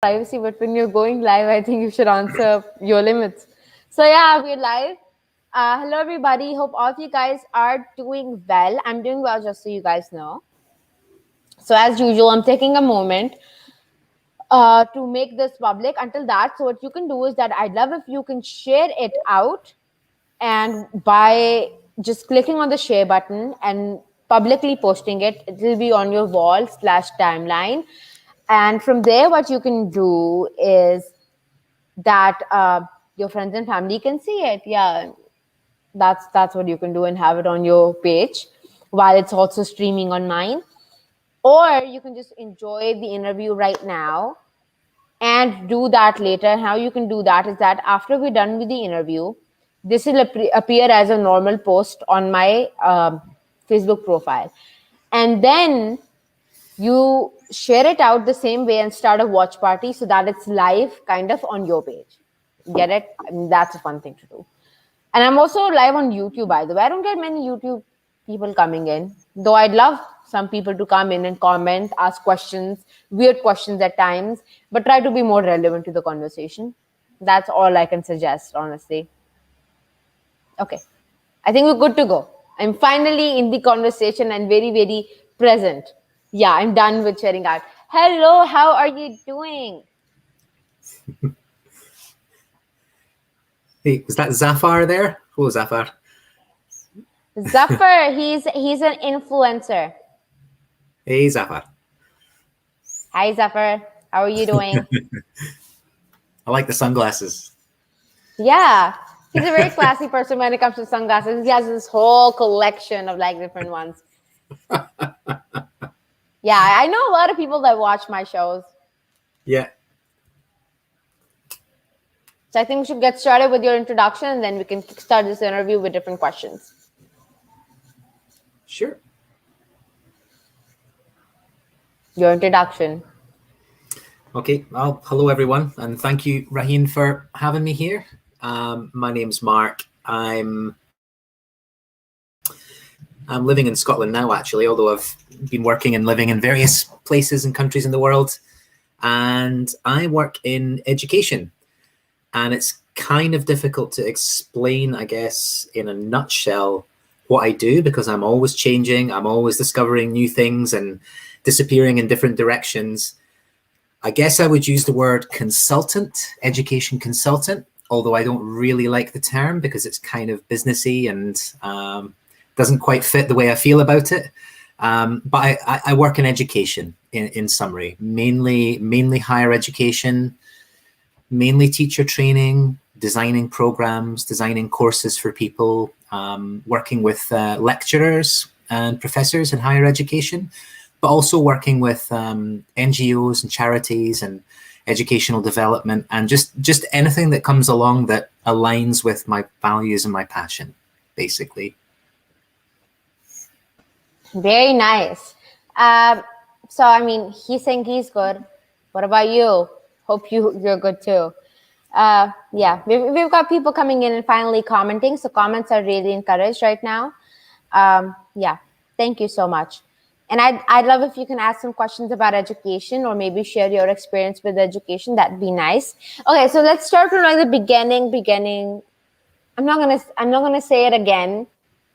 privacy, but when you're going live, I think you should answer your limits. So yeah, we're live. Hello everybody. Hope all of you guys are doing well. I'm doing well, just so you guys know. So as usual, I'm taking a moment to make this public. Until that, so what you can do is that I'd love if you can share it out, and by just clicking on the share button and publicly posting it, it will be on your wall/timeline. And from there, what you can do is that your friends and family can see it. Yeah, that's what you can do, and have it on your page while it's also streaming on mine. Or you can just enjoy the interview right now and do that later. And how you can do that is that after we're done with the interview, this will appear as a normal post on my Facebook profile. And then you share it out the same way and start a watch party so that it's live kind of on your page. Get it? I mean, that's a fun thing to do. And I'm also live on YouTube, by the way. I don't get many YouTube people coming in, though I'd love some people to come in and comment, ask questions, weird questions at times, but try to be more relevant to the conversation. That's all I can suggest, honestly. Okay. I think we're good to go. I'm finally in the conversation and very, very present. Yeah, I'm done with sharing out. Hello, how are you doing? Hey, is that Zafar there? Who is Zafar? Zafar, he's an influencer. Hey, Zafar. Hi, Zafar. How are you doing? I like the sunglasses. Yeah, he's a very classy person when it comes to sunglasses. He has this whole collection of like different ones. Yeah, I know a lot of people that watch my shows. Yeah. So I think we should get started with your introduction, and then we can start this interview with different questions. Sure. Your introduction. Okay. Well, hello everyone, and thank you, Raheen, for having me here. My name's Mark. I'm living in Scotland now, actually, although I've been working and living in various places and countries in the world. And I work in education. And it's kind of difficult to explain, I guess, in a nutshell, what I do, because I'm always changing. I'm always discovering new things and disappearing in different directions. I guess I would use the word consultant, education consultant, although I don't really like the term because it's kind of businessy and doesn't quite fit the way I feel about it. But I work in education in summary, mainly higher education, mainly teacher training, designing programs, designing courses for people, working with lecturers and professors in higher education, but also working with NGOs and charities and educational development, and just anything that comes along that aligns with my values and my passion, basically. Very nice. So, I mean, he's saying he's good. What about you? Hope you're good too. Yeah, we've got people coming in and finally commenting. So comments are really encouraged right now. Yeah, thank you so much. And I'd love if you can ask some questions about education, or maybe share your experience with education. That'd be nice. Okay, so let's start from like the beginning. I'm not gonna say it again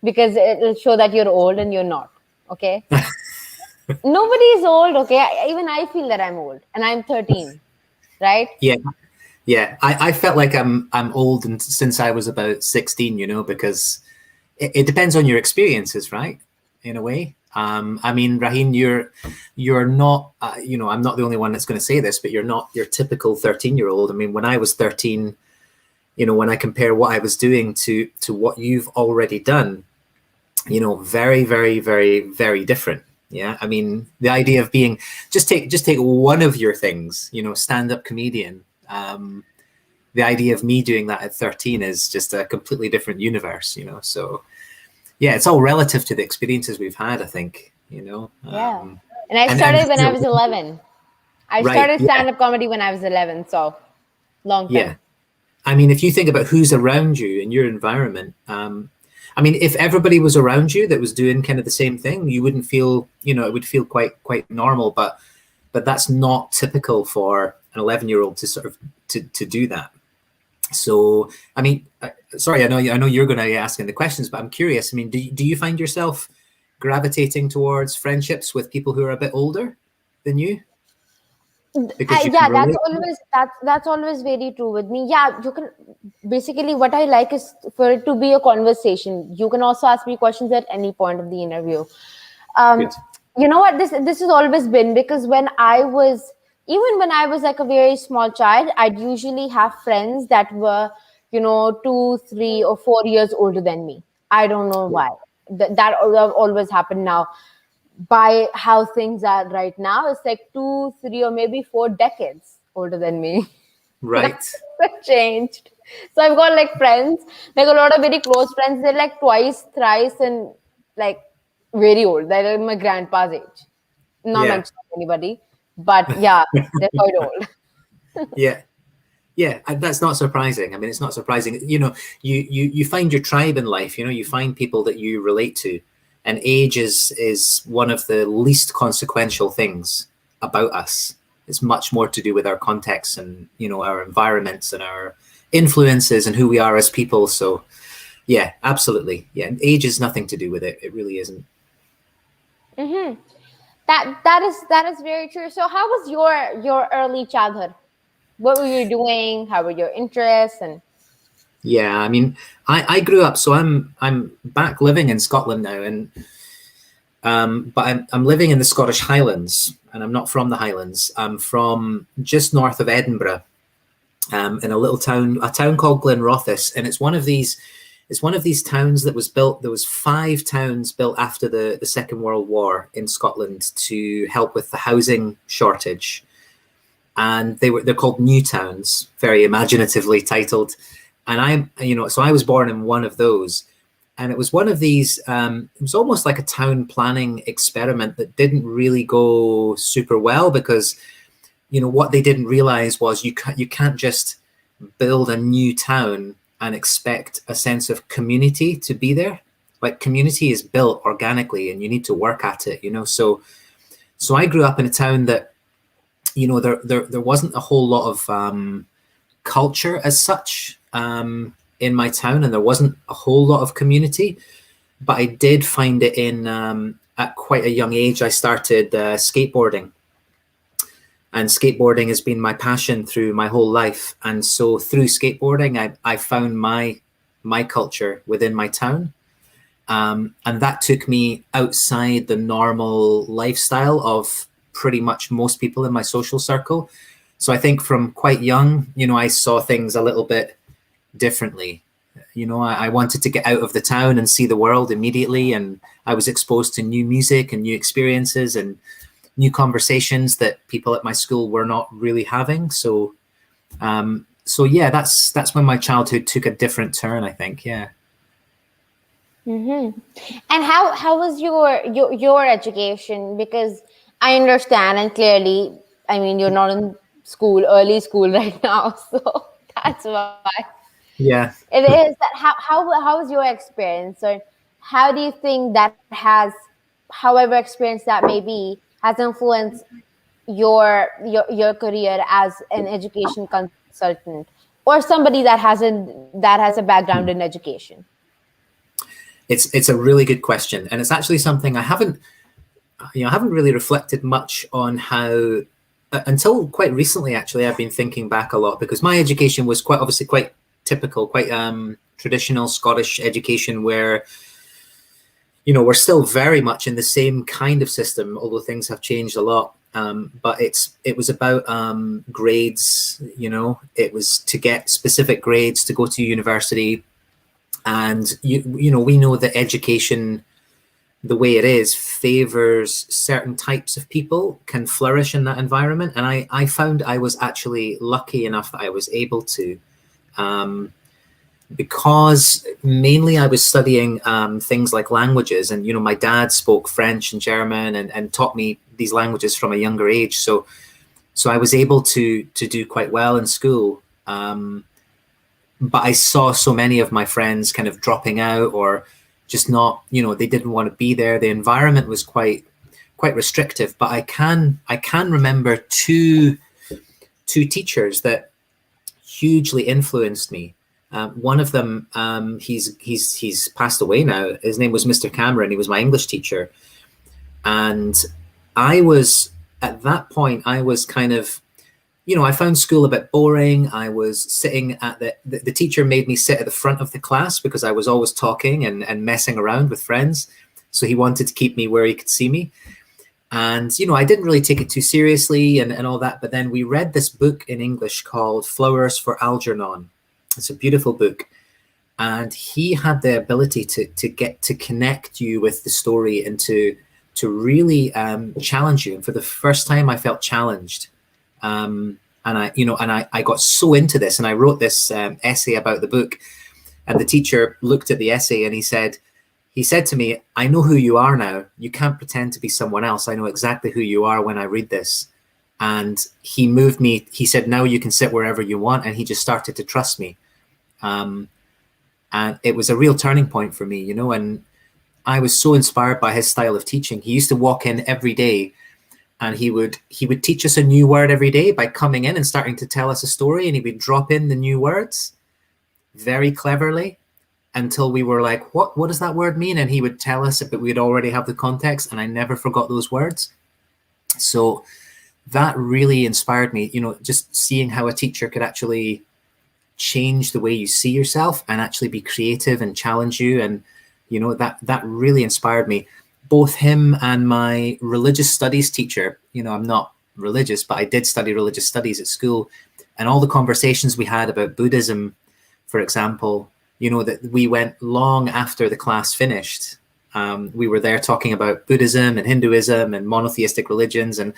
because it'll show that you're old and you're not. Okay. Nobody is old. Okay. Even I feel that I'm old, and I'm 13. Right? Yeah. I felt like I'm old and since I was about 16, you know, because it depends on your experiences, right? In a way. I mean, Raheen, you're not, you know, I'm not the only one that's going to say this, but you're not your typical 13-year-old. I mean, when I was 13, you know, when I compare what I was doing to what you've already done, you know, very, very, very, very different. Yeah. I mean, the idea of being, just take one of your things, you know, stand-up comedian. The idea of me doing that at 13 is just a completely different universe, you know? So yeah, it's all relative to the experiences we've had, I think, you know? Yeah. And I started when I was 11. I started stand-up comedy when I was 11. So long time. Yeah. I mean, if you think about who's around you in your environment, I mean, if everybody was around you that was doing kind of the same thing, you wouldn't feel, you know, it would feel quite normal, but that's not typical for an 11-year-old to sort of to do that. So, I mean, sorry, I know you're going to be asking the questions, but I'm curious. I mean, do you find yourself gravitating towards friendships with people who are a bit older than you because you can Yeah, relate? that's always very true with me. Yeah, you can basically, what I like is for it to be a conversation. You can also ask me questions at any point of the interview. um Good. you know what, this has always been, because even when I was like a very small child, I'd usually have friends that were, 2, 3, or 4 years older than me. I don't know Yeah. why. That always happened. Now, by how things are right now, it's like 2, 3, or maybe 4 decades older than me. Right. That's changed. So I've got like friends, like a lot of very close friends. They're like twice, thrice, and like very old. They're like my grandpa's age. Not Yeah. mentioning anybody, but yeah, they're quite old. Yeah. Yeah, that's not surprising. I mean, it's not surprising. You find your tribe in life. You find people that you relate to, and age is one of the least consequential things about us. It's much more to do with our context and our environments and our influences and who we are as people. So, yeah, absolutely. Yeah, age is nothing to do with it. It really isn't. Hmm. That is very true. So, how was your early childhood? What were you doing? How were your interests? And Yeah, I mean, I grew up. So I'm back living in Scotland now, and but I'm living in the Scottish Highlands, and I'm not from the Highlands. I'm from just north of Edinburgh, in a town called Glenrothes, and it's one of these. It's one of these towns that was built. There was 5 towns built after the Second World War in Scotland to help with the housing shortage, and they're called new towns, very imaginatively titled. And so I was born in one of those, and it was one of these. It was almost like a town planning experiment that didn't really go super well, because what they didn't realize was you can't just build a new town and expect a sense of community to be there. Like, community is built organically, and you need to work at it. So I grew up in a town that there wasn't a whole lot of culture as such in my town, and there wasn't a whole lot of community. But I did find it in at quite a young age. I started skateboarding, and skateboarding has been my passion through my whole life. And so through skateboarding, I found my culture within my town, and that took me outside the normal lifestyle of pretty much most people in my social circle. So I think from quite young, I saw things a little bit differently. I wanted to get out of the town and see the world immediately, and I was exposed to new music and new experiences and new conversations that people at my school were not really having. So yeah, that's when my childhood took a different turn, I think. Yeah. hmm. And how was your education? Because I understand, and clearly, I mean, you're not in early school right now, so that's why Yeah. it is. That how was your experience, or how do you think that has, however experience that may be, has influenced your career as an education consultant, or somebody that has a background in education? It's a really good question, and it's actually something I haven't really reflected much on how until quite recently. Actually, I've been thinking back a lot, because my education was quite typical, quite traditional Scottish education, where we're still very much in the same kind of system, although things have changed a lot. But it was about grades. It was to get specific grades to go to university, and we know that education, the way it is, favors certain types of people, can flourish in that environment. And I found I was actually lucky enough that I was able to, because mainly I was studying things like languages, and my dad spoke French and German, and taught me these languages from a younger age. So I was able to do quite well in school. But I saw so many of my friends kind of dropping out, or just not, they didn't want to be there. The environment was quite restrictive. But I can remember two two teachers that hugely influenced me. One of them, he's passed away now. His name was Mr. Cameron. He was my English teacher. And I was, at that point, I was kind of, I found school a bit boring. I was sitting at the teacher made me sit at the front of the class because I was always talking and messing around with friends. So he wanted to keep me where he could see me. And, I didn't really take it too seriously and all that. But then we read this book in English called Flowers for Algernon. It's a beautiful book. And he had the ability to get to connect you with the story and to really challenge you. And for the first time, I felt challenged. And I got so into this, and I wrote this essay about the book. And the teacher looked at the essay and he said to me, "I know who you are now. You can't pretend to be someone else. I know exactly who you are when I read this." And he moved me. He said, "Now you can sit wherever you want." And he just started to trust me. And it was a real turning point for me, and I was so inspired by his style of teaching. He used to walk in every day and he would teach us a new word every day by coming in and starting to tell us a story. And he would drop in the new words very cleverly until we were like, what does that word mean? And he would tell us, but we'd already have the context, and I never forgot those words. So that really inspired me, just seeing how a teacher could actually change the way you see yourself and actually be creative and challenge you. And, that really inspired me. Both him and my religious studies teacher, I'm not religious, but I did study religious studies at school. And all the conversations we had about Buddhism, for example, that we went long after the class finished. We were there talking about Buddhism and Hinduism and monotheistic religions and,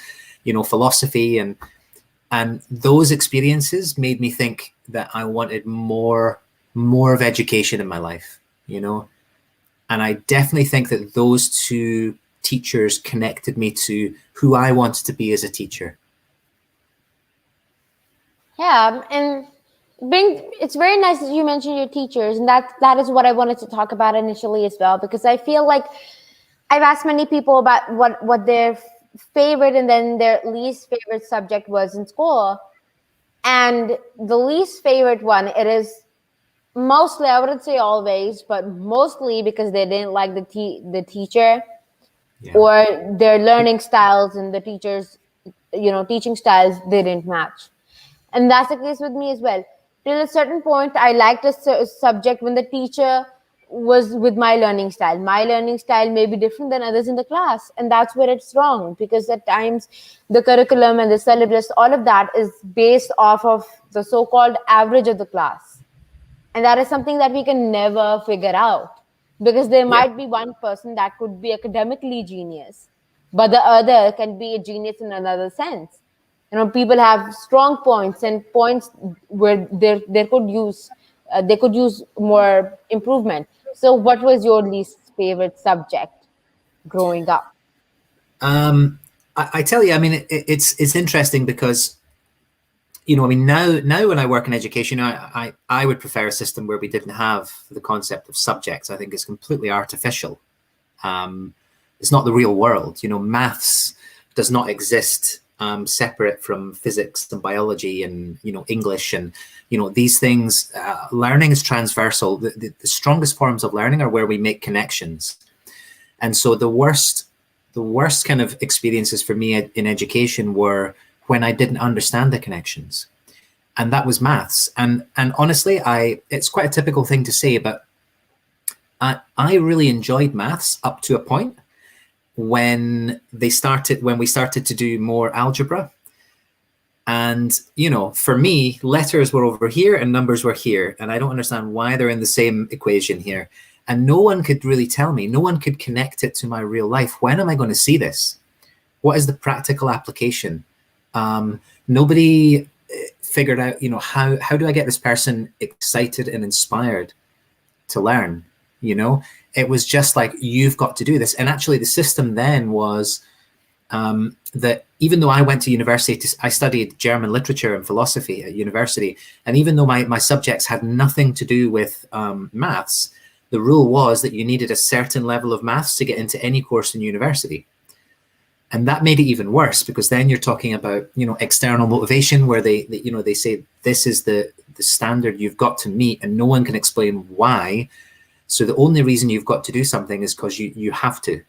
philosophy. And those experiences made me think that I wanted more of education in my life, And I definitely think that those two teachers connected me to who I wanted to be as a teacher. Yeah, and it's very nice that you mentioned your teachers, and that is what I wanted to talk about initially as well, because I feel like I've asked many people about what their favorite and then their least favorite subject was in school. And the least favorite one, it is mostly, I wouldn't say always, but mostly because they didn't like the teacher, or their learning styles and the teachers, teaching styles didn't match. And that's the case with me as well. Till a certain point, I liked a subject when the teacher was with my learning style. My learning style may be different than others in the class. And that's where it's wrong, because at times the curriculum and the syllabus, all of that is based off of the so-called average of the class. And that is something that we can never figure out, because there might be one person that could be academically genius, but the other can be a genius in another sense. People have strong points and points where they could use more improvement. So what was your least favorite subject growing up? I tell you, it's interesting because, now when I work in education, I would prefer a system where we didn't have the concept of subjects. I think it's completely artificial. It's not the real world. Maths does not exist separate from physics and biology and English and these things. Learning is transversal. The strongest forms of learning are where we make connections. And so the worst kind of experiences for me in education were when I didn't understand the connections, and that was maths. And honestly, it's quite a typical thing to say, but I really enjoyed maths up to a point when we started to do more algebra. And, for me, letters were over here and numbers were here. And I don't understand why they're in the same equation here. And no one could really tell me. No one could connect it to my real life. When am I going to see this? What is the practical application? Nobody figured out, how do I get this person excited and inspired to learn? It was just like, you've got to do this. And actually the system then was that even though I went to university, I studied German literature and philosophy at university. And even though my subjects had nothing to do with maths, the rule was that you needed a certain level of maths to get into any course in university. And that made it even worse, because then you're talking about, external motivation, where they say this is the standard you've got to meet, and no one can explain why. So the only reason you've got to do something is because you have to.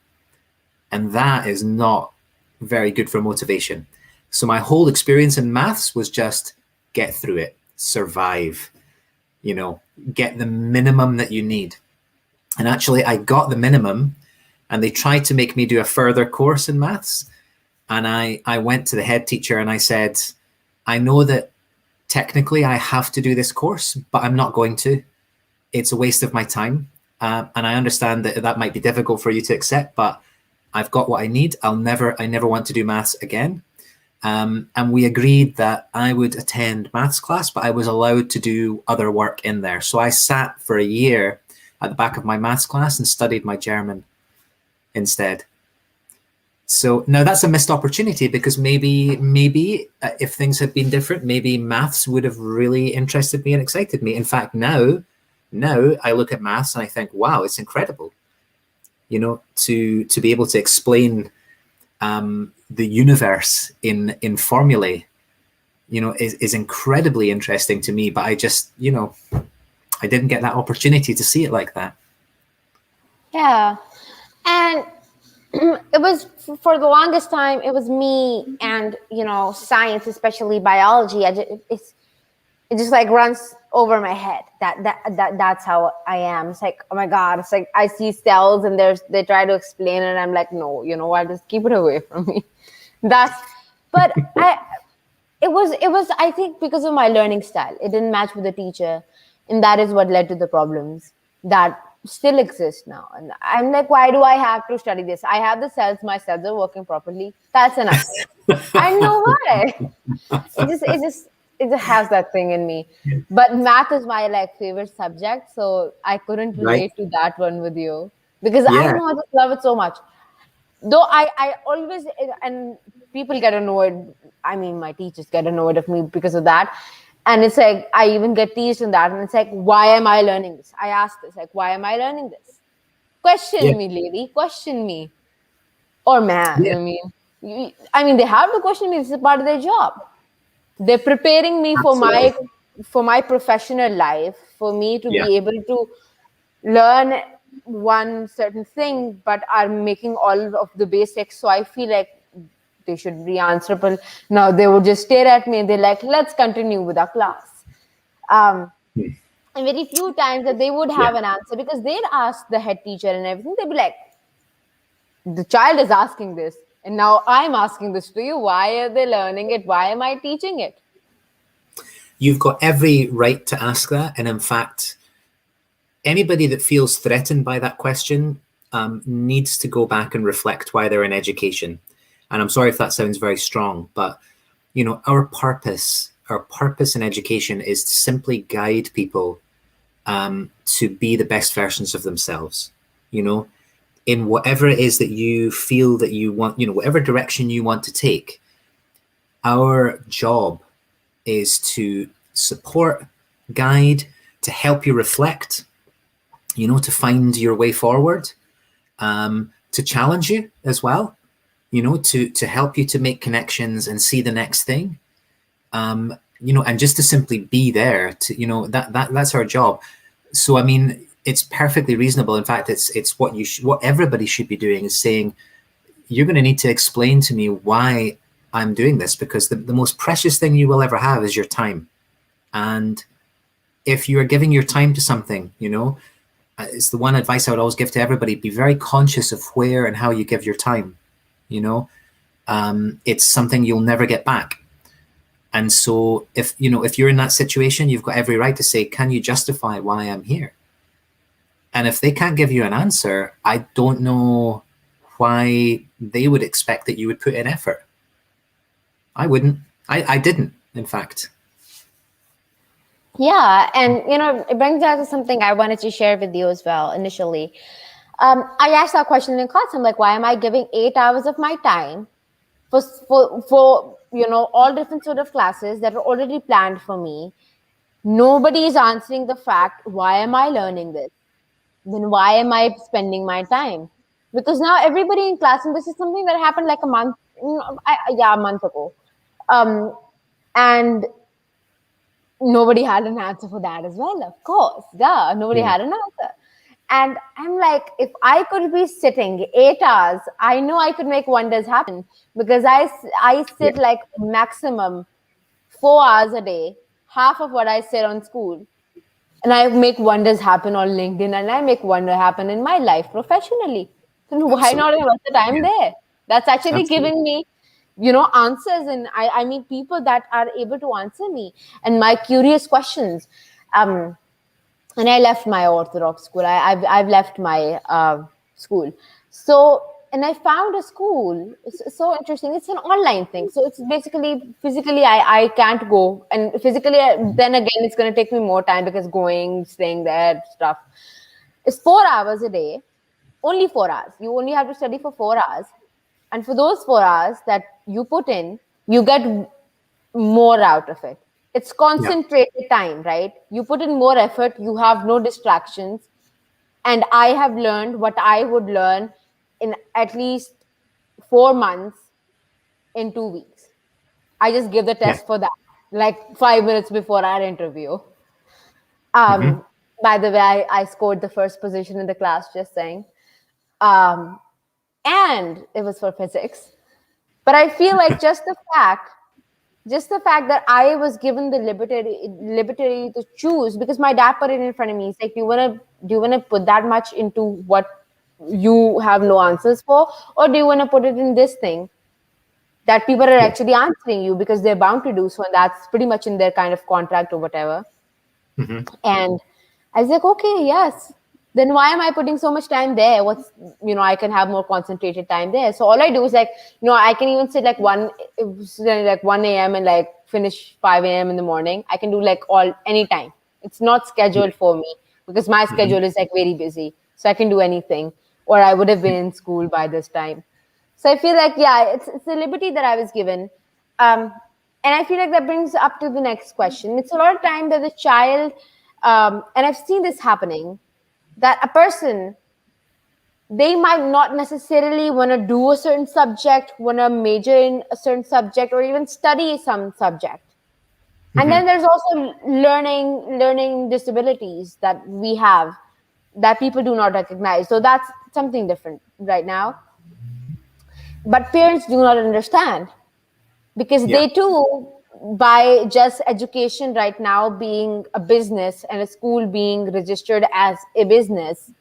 And that is not very good for motivation. So my whole experience in maths was just get through it, survive, get the minimum that you need. And actually I got the minimum, and they tried to make me do a further course in maths. And I went to the head teacher and I said, I know that technically I have to do this course, but I'm not going to. It's a waste of my time. And I understand that that might be difficult for you to accept, but I've got what I need. I never want to do maths again. And we agreed that I would attend maths class, but I was allowed to do other work in there. So I sat for a year at the back of my maths class and studied my German instead. So now that's a missed opportunity, because maybe if things had been different, maybe maths would have really interested me and excited me. In fact, now I look at maths and I think, wow, it's incredible. To be able to explain the universe in formulae, is incredibly interesting to me. But I just, I didn't get that opportunity to see it like that. Yeah. And it was, for the longest time, it was me and, science, especially biology. It just like runs over my head. That's how I am. It's like, oh my God, it's like I see cells and they try to explain it. And I'm like, no, what, just keep it away from me. But it was, I think, because of my learning style. It didn't match with the teacher. And that is what led to the problems that still exist now. And I'm like, why do I have to study this? I have the cells, my cells are working properly. That's enough. I know why. It just has that thing in me. But math is my favorite subject, so I couldn't relate to that one with you, because I know I just love it so much. Though I always, and people get annoyed. I mean, my teachers get annoyed of me because of that. And it's like, I even get teased in that. And it's like, why am I learning this? I ask this, like, why am I learning this? Question me, lady. Question me. Or man. Yeah. I mean, they have to question me. This is part of their job. They're preparing me for my professional life, for me to be able to learn one certain thing, but are making all of the basics. So I feel like they should be answerable. Now they would just stare at me and they're like, let's continue with our class. And very few times that they would have an answer, because they'd ask the head teacher and everything. They'd be like, the child is asking this, and now I'm asking this to you. Why are they learning it? Why am I teaching it? You've got every right to ask that. And in fact, anybody that feels threatened by that question needs to go back and reflect why they're in education. And I'm sorry if that sounds very strong, but our purpose in education is to simply guide people to be the best versions of themselves, in whatever it is that you feel that you want, whatever direction you want to take. Our job is to support, guide, to help you reflect, to find your way forward, to challenge you as well, to help you to make connections and see the next thing, and just to simply be there to, that's our job. So, I mean, it's perfectly reasonable. In fact, it's what everybody should be doing, is saying, you're going to need to explain to me why I'm doing this, because the most precious thing you will ever have is your time. And if you are giving your time to something, it's the one advice I would always give to everybody: be very conscious of where and how you give your time. It's something you'll never get back. And so if you're in that situation, you've got every right to say, can you justify why I'm here? And if they can't give you an answer, I don't know why they would expect that you would put in effort. I wouldn't. I didn't, in fact. Yeah. And, it brings back to something I wanted to share with you as well initially. I asked that question in class. I'm like, why am I giving 8 hours of my time for all different sort of classes that are already planned for me? Nobody is answering the fact, why am I learning this? Then why am I spending my time? because now everybody in class, and this is something that happened like a month, a month ago, and nobody had an answer for that as well. Of course, duh, nobody Yeah. had an answer. And I'm like, if I could be sitting 8 hours, I know I could make wonders happen, because I Yeah. sit like maximum 4 hours a day, half of what I sit on school. And I make wonders happen on LinkedIn, and I make wonder happen in my life professionally. Then why not Absolutely. invest the time Yeah. there? That's actually Absolutely. giving me, answers. And I mean, people that are able to answer me and my curious questions. And I left my Orthodox school. I've left my school. So, and I found a school. It's so interesting. It's an online thing. So it's basically physically I can't go, and physically then again it's going to take me more time, because going, staying there, stuff. It's 4 hours a day, only 4 hours. You only have to study for 4 hours, and for those 4 hours that you put in, you get more out of it. It's Yeah. concentrated time, right? You put in more effort, you have no distractions. And I have learned what I would learn in at least 4 months in 2 weeks. I just give the Yeah. test for that, like 5 minutes before our interview. Hmm. Um, by the way, I scored the first position in the class, just saying. Um, and it was for physics. But I feel like just the fact that I was given the liberty to choose, because my dad put it in front of me. He's like, do you wanna put that much into what you have no answers for, or do you wanna put it in this thing that people are Yeah. actually answering you because they're bound to do so, and that's pretty much in their kind of contract or whatever. Hmm. And I was like, okay, yes. Then why am I putting so much time there? I can have more concentrated time there. So all I do is like, I can even sit like 1 a.m. and like finish 5 a.m. in the morning. I can do like anytime. It's not Yeah. scheduled for me, because my Hmm. schedule is like very busy. So I can do anything, or I would have been in school by this time. So I feel like, yeah, it's the liberty that I was given. Um, and I feel like that brings up to the next question. It's a lot of time that the child, and I've seen this happening, that a person, they might not necessarily want to do a certain subject, want to major in a certain subject, or even study some subject. And Hmm. then there's also learning disabilities that we have, that people do not recognize. So that's something different right now. But parents do not understand, because Yeah. they too, by just education right now being a business and a school being registered as a business,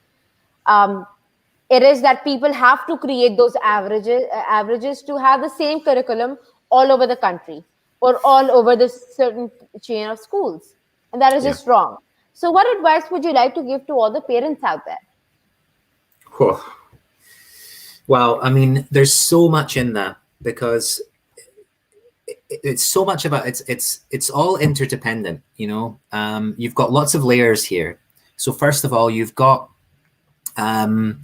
um, it is that people have to create those averages to have the same curriculum all over the country, or all over the certain chain of schools, and that is Yeah. just wrong. So what advice would you like to give to all the parents out there? Whew. Well, I mean, there's so much in that, because it's so much about it's all interdependent. You've got lots of layers here. So first of all, you've got um,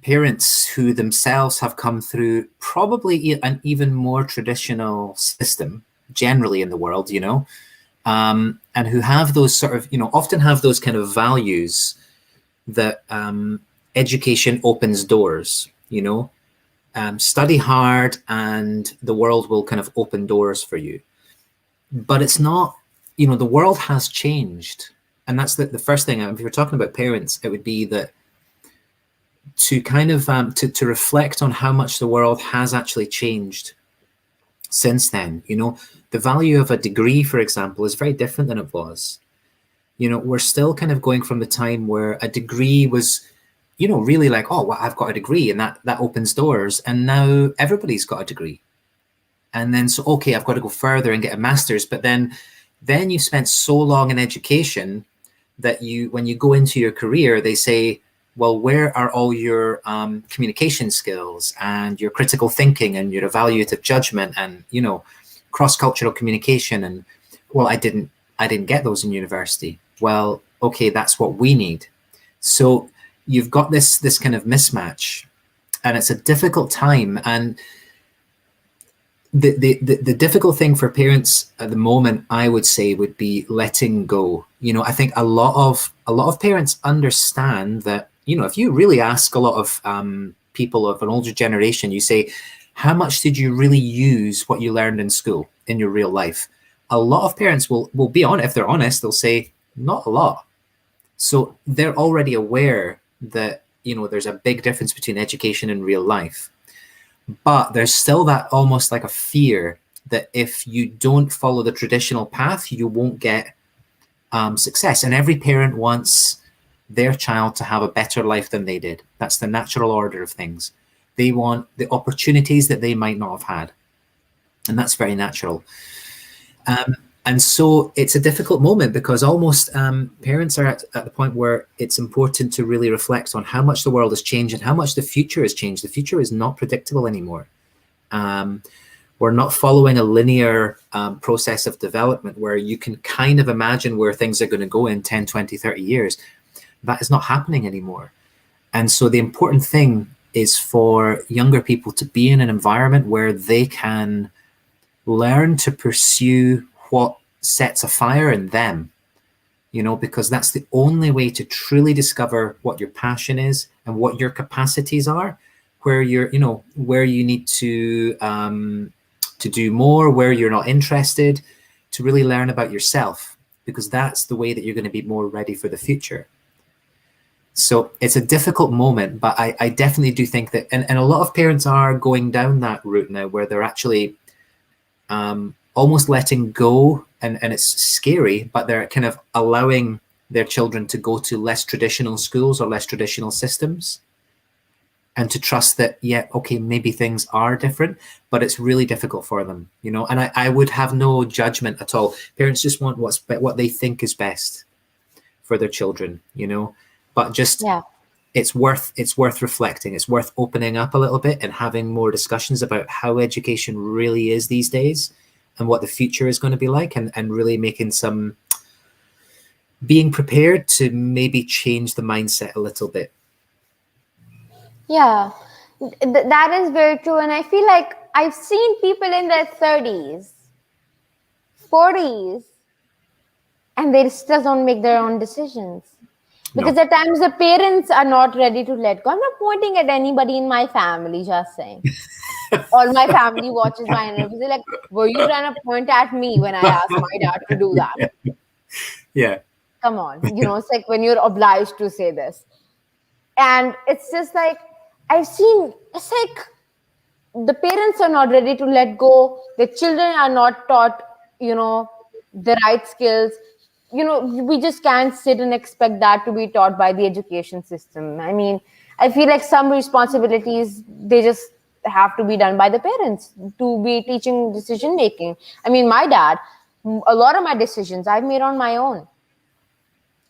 parents who themselves have come through probably an even more traditional system generally in the world, and who have those sort of, often have those kind of values that education opens doors, study hard and the world will kind of open doors for you. But it's not, the world has changed. And that's the first thing. If you're talking about parents, it would be that to kind of to reflect on how much the world has actually changed since then. The value of a degree, for example, is very different than it was. We're still kind of going from the time where a degree was, really like, oh, well, I've got a degree, and that opens doors. And now everybody's got a degree. And then, so, okay, I've got to go further and get a master's. But then you spent so long in education that when you go into your career, they say, well, where are all your communication skills and your critical thinking and your evaluative judgment and, cross-cultural communication? And, well, I didn't get those in university. Well, okay, that's what we need. So you've got this kind of mismatch, and it's a difficult time. And the difficult thing for parents at the moment, I would say, would be letting go. I think a lot of parents understand that if you really ask a lot of people of an older generation, you say, how much did you really use what you learned in school in your real life? A lot of parents will be on, if they're honest, they'll say, not a lot. So they're already aware that, there's a big difference between education and real life. But there's still that almost like a fear that if you don't follow the traditional path, you won't get success. And every parent wants their child to have a better life than they did. That's the natural order of things. They want the opportunities that they might not have had. And that's very natural. And so it's a difficult moment because almost parents are at the point where it's important to really reflect on how much the world has changed and how much the future has changed. The future is not predictable anymore. We're not following a linear process of development where you can kind of imagine where things are going to go in 10, 20, 30 years. That is not happening anymore. And so the important thing is for younger people to be in an environment where they can learn to pursue what sets a fire in them, because that's the only way to truly discover what your passion is and what your capacities are, where where you need to do more, where you're not interested, to really learn about yourself, because that's the way that you're going to be more ready for the future. So it's a difficult moment, but I definitely do think that, and a lot of parents are going down that route now where they're actually almost letting go, and it's scary, but they're kind of allowing their children to go to less traditional schools or less traditional systems, and to trust that, okay, maybe things are different, but it's really difficult for them, and I would have no judgment at all. Parents just want what they think is best for their children, but just, it's worth reflecting. It's worth opening up a little bit and having more discussions about how education really is these days and what the future is going to be like, and really being prepared to maybe change the mindset a little bit. Yeah, that is very true. And I feel like I've seen people in their 30s, 40s, and they still don't make their own decisions. Because at times the parents are not ready to let go. I'm not pointing at anybody in my family, just saying. All my family watches my interviews. They're like, were you trying to point at me when I asked my dad to do that? Yeah. Come on. It's like when you're obliged to say this. And it's just like, it's like the parents are not ready to let go. The children are not taught, the right skills. We just can't sit and expect that to be taught by the education system. I mean, I feel like some responsibilities, they just have to be done by the parents to be teaching decision making. I mean, my dad, a lot of my decisions I've made on my own,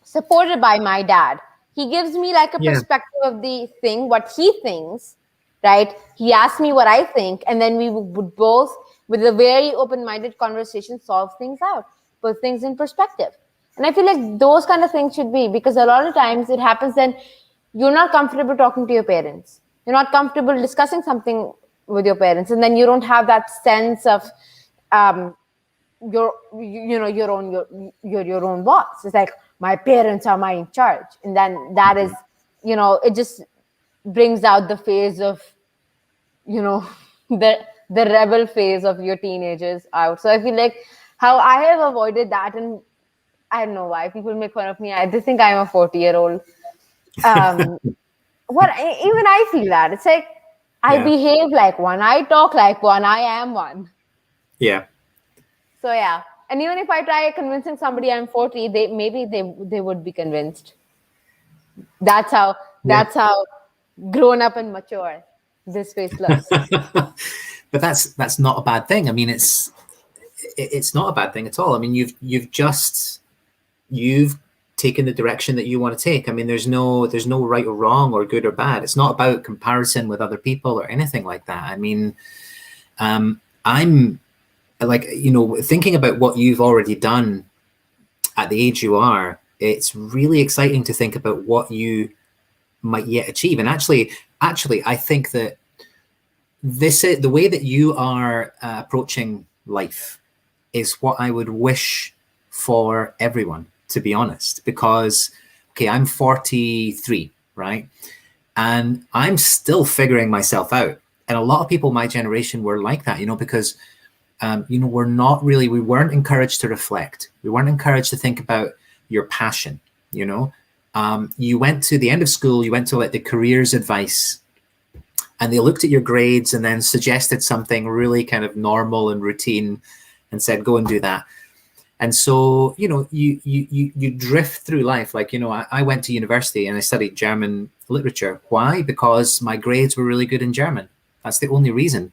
supported by my dad. He gives me like a perspective of the thing, what he thinks, right? He asks me what I think, and then we would both, with a very open-minded conversation, solve things out, put things in perspective. And I feel like those kind of things should be, because a lot of times it happens then you're not comfortable talking to your parents. You're not comfortable discussing something with your parents. And then you don't have that sense of your own boss. It's like, my parents are my in charge. And then that is, it just brings out the phase of, the rebel phase of your teenagers out. So I feel like how I have avoided that, and I don't know why people make fun of me. They think I'm a 40-year-old. Even I feel that. It's like, I behave like one. I talk like one. I am one. Yeah. So, yeah. And even if I try convincing somebody I'm 40, they would be convinced. That's how grown up and mature this face looks. But that's not a bad thing. I mean, it's not a bad thing at all. I mean, you've taken the direction that you want to take. I mean, there's no right or wrong or good or bad. It's not about comparison with other people or anything like that. I mean, I'm like, thinking about what you've already done at the age you are, it's really exciting to think about what you might yet achieve. And actually, I think that the way that you are approaching life is what I would wish for everyone, to be honest, because, okay, I'm 43, right? And I'm still figuring myself out. And a lot of people my generation were like that, because, we weren't encouraged to reflect. We weren't encouraged to think about your passion, You went to the end of school, you went to like the careers advice, and they looked at your grades and then suggested something really kind of normal and routine and said, go and do that. And so, you drift through life. Like, I went to university and I studied German literature. Why? Because my grades were really good in German. That's the only reason.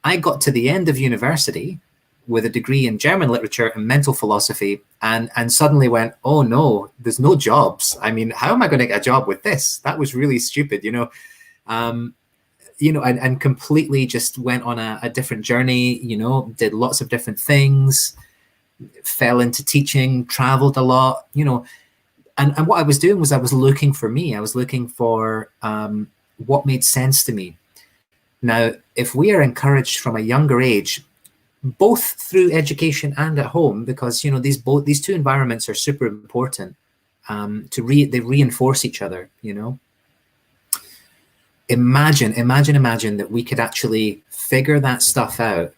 I got to the end of university with a degree in German literature and mental philosophy and suddenly went, oh no, there's no jobs. I mean, how am I going to get a job with this? That was really stupid, and completely just went on a different journey, did lots of different things, fell into teaching, traveled a lot, and what I was doing was I was looking for me. I was looking for what made sense to me. Now, if we are encouraged from a younger age, both through education and at home, because these two environments are super important, they reinforce each other. Imagine that we could actually figure that stuff out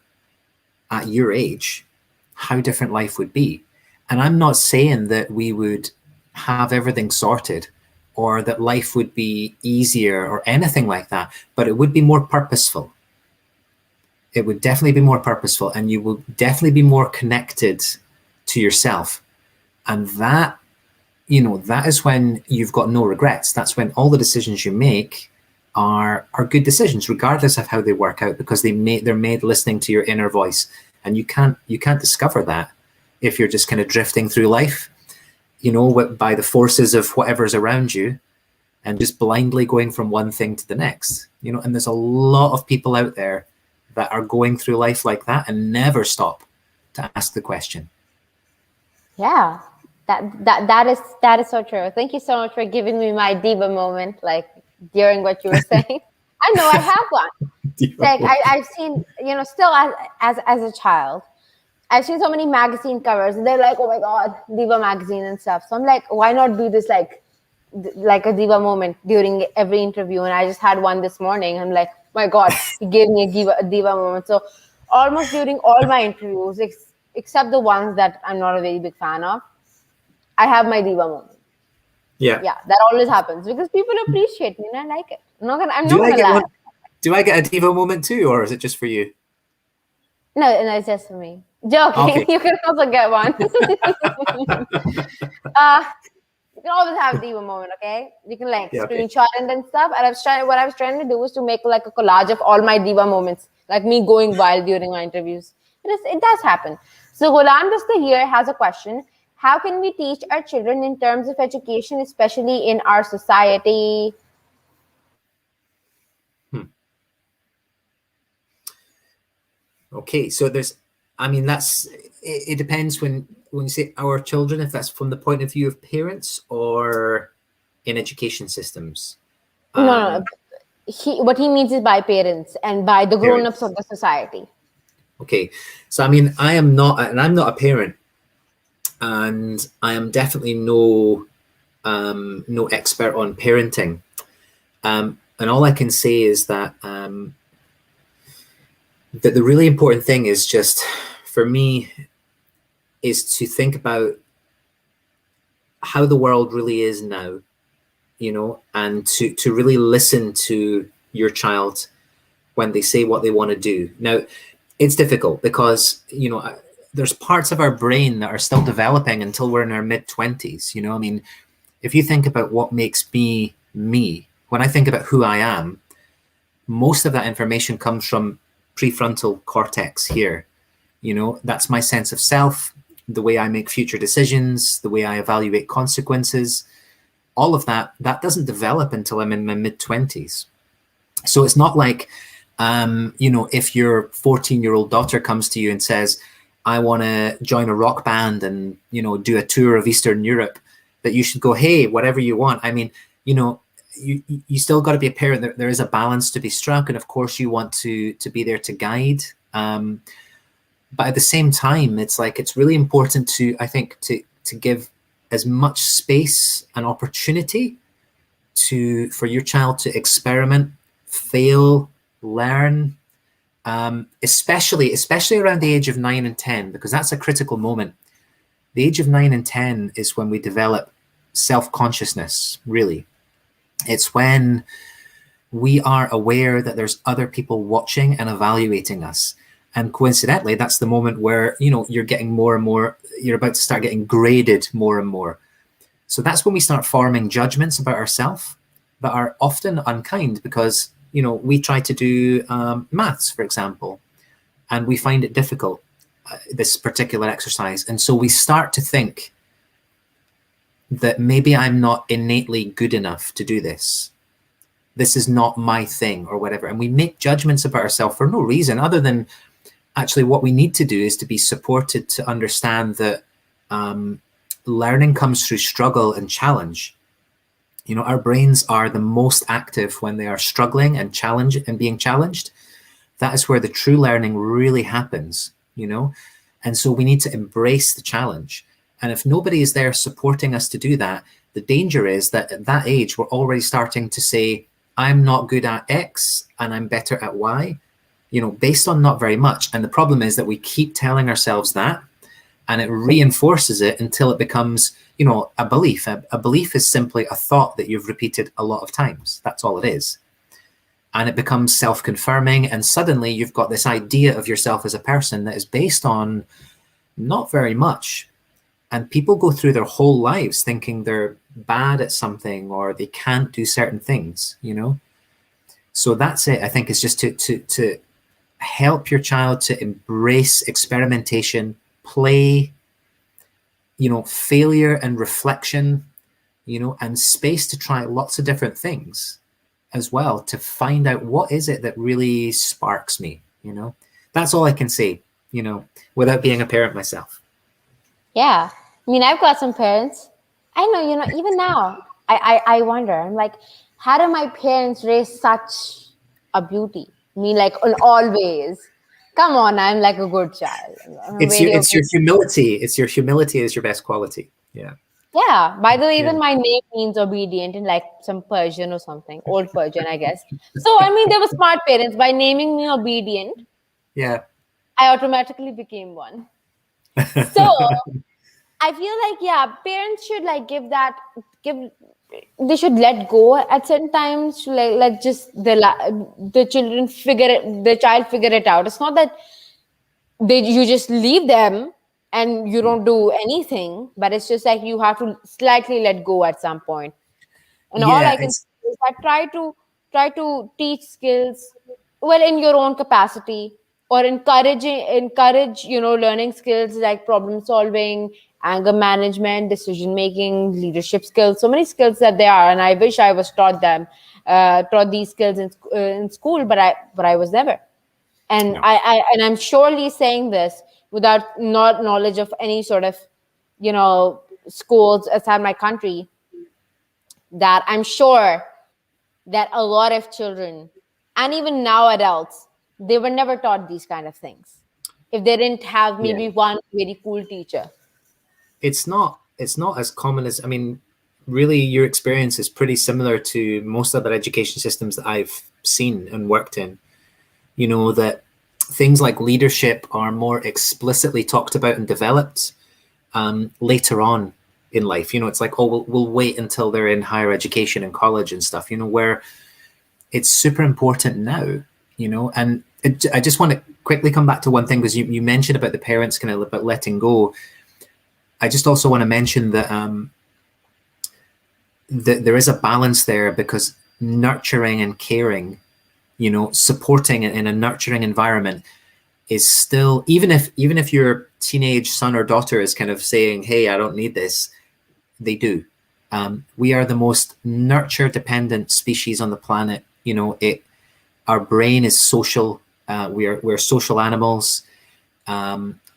at your age, how different life would be. And I'm not saying that we would have everything sorted or that life would be easier or anything like that, but it would be more purposeful. It would definitely be more purposeful, and you will definitely be more connected to yourself. And that is when you've got no regrets. That's when all the decisions you make are good decisions, regardless of how they work out, because they're made listening to your inner voice. And you can't discover that if you're just kind of drifting through life, by the forces of whatever's around you, and just blindly going from one thing to the next. And there's a lot of people out there that are going through life like that and never stop to ask the question. Yeah, that is so true. Thank you so much for giving me my diva moment, like during what you were saying. I know I have one. Like I've seen, still as a child, I've seen so many magazine covers, and they're like, oh my God, Diva magazine and stuff. So I'm like, why not do this like a Diva moment during every interview? And I just had one this morning. I'm like, my God, he gave me a diva moment. So almost during all my interviews, except the ones that I'm not a very big fan of, I have my diva moment. Yeah, that always happens because people appreciate me and I like it. I'm not gonna lie. Do I get a diva moment too, or is it just for you? No, it's just for me. Joking. Okay. You can also get one. You can always have a diva moment, okay? You can screenshot and then stuff. And what I was trying to do was to make like a collage of all my diva moments, like me going wild during my interviews. It does happen. So Ghulam Dasta here has a question. How can we teach our children in terms of education, especially in our society? Okay, so it depends when you say our children, if that's from the point of view of parents or in education systems. No. What he means is by parents and by the grown-ups of the society. Okay, so I'm not a parent, and I am definitely no expert on parenting. And all I can say is that that the really important thing is just, for me, is to think about how the world really is now, and to really listen to your child when they say what they want to do. Now, it's difficult because, there's parts of our brain that are still developing until we're in our mid-20s. If you think about what makes me, when I think about who I am, most of that information comes from prefrontal cortex here. That's my sense of self, the way I make future decisions, the way I evaluate consequences. All of that doesn't develop until I'm in my mid-20s. So it's not like, if your 14-year-old daughter comes to you and says, I want to join a rock band and, do a tour of Eastern Europe, that you should go, hey, whatever you want. You still got to be a parent. There is a balance to be struck. And of course you want to be there to guide. But at the same time, it's really important to give as much space and opportunity for your child to experiment, fail, learn, especially around the age of 9 and 10, because that's a critical moment. The age of 9 and 10 is when we develop self-consciousness, really. It's when we are aware that there's other people watching and evaluating us. And coincidentally, that's the moment where, you're getting more and more, you're about to start getting graded more and more. So that's when we start forming judgments about ourselves that are often unkind, because, we try to do maths, for example, and we find it difficult, this particular exercise. And so we start to think that maybe I'm not innately good enough to do this. This is not my thing, or whatever. And we make judgments about ourselves for no reason other than actually what we need to do is to be supported to understand that learning comes through struggle and challenge. Our brains are the most active when they are struggling and being challenged. That is where the true learning really happens, And so we need to embrace the challenge. And if nobody is there supporting us to do that, the danger is that at that age, we're already starting to say, I'm not good at X and I'm better at Y, based on not very much. And the problem is that we keep telling ourselves that, and it reinforces it until it becomes, a belief. A belief is simply a thought that you've repeated a lot of times. That's all it is. And it becomes self-confirming. And suddenly you've got this idea of yourself as a person that is based on not very much. And people go through their whole lives thinking they're bad at something or they can't do certain things, So that's it. I think it's just to help your child to embrace experimentation, play, failure and reflection, and space to try lots of different things as well, to find out what is it that really sparks me, That's all I can say, without being a parent myself. Yeah. I mean, I've got some parents. I know, even now, I wonder, I'm like, how do my parents raise such a beauty? I mean, like, in all ways. Come on, I'm like a good child. It's your humility. It's your humility is your best quality. Yeah. Yeah. By the way, even my name means obedient in like some Persian or something, old Persian, I guess. So, I mean, they were smart parents. By naming me obedient, yeah, I automatically became one. So, I feel like, parents should like they should let go at certain times, like just the child figure it out. It's not that you just leave them and you don't do anything, but it's just like you have to slightly let go at some point. And all I can say is that try to teach skills well in your own capacity, or encourage learning skills like problem solving, anger management, decision making, leadership skills. So many skills that there are, and I wish I was taught these skills in school, but I was never. And No. I'm surely saying this without not knowledge of any sort of schools outside my country, that I'm sure that a lot of children, and even now adults, they were never taught these kind of things if they didn't have maybe one very cool teacher. It's not as common as, I mean, really your experience is pretty similar to most other education systems that I've seen and worked in. That things like leadership are more explicitly talked about and developed later on in life. It's like, oh, we'll wait until they're in higher education and college and stuff, where it's super important now, and I just want to quickly come back to one thing, because you mentioned about the parents kind of about letting go. I just also want to mention that that there is a balance there, because nurturing and caring, supporting in a nurturing environment is still, even if your teenage son or daughter is kind of saying, hey, I don't need this, they do. We are the most nurture dependent species on the planet. Our brain is social. We're social animals.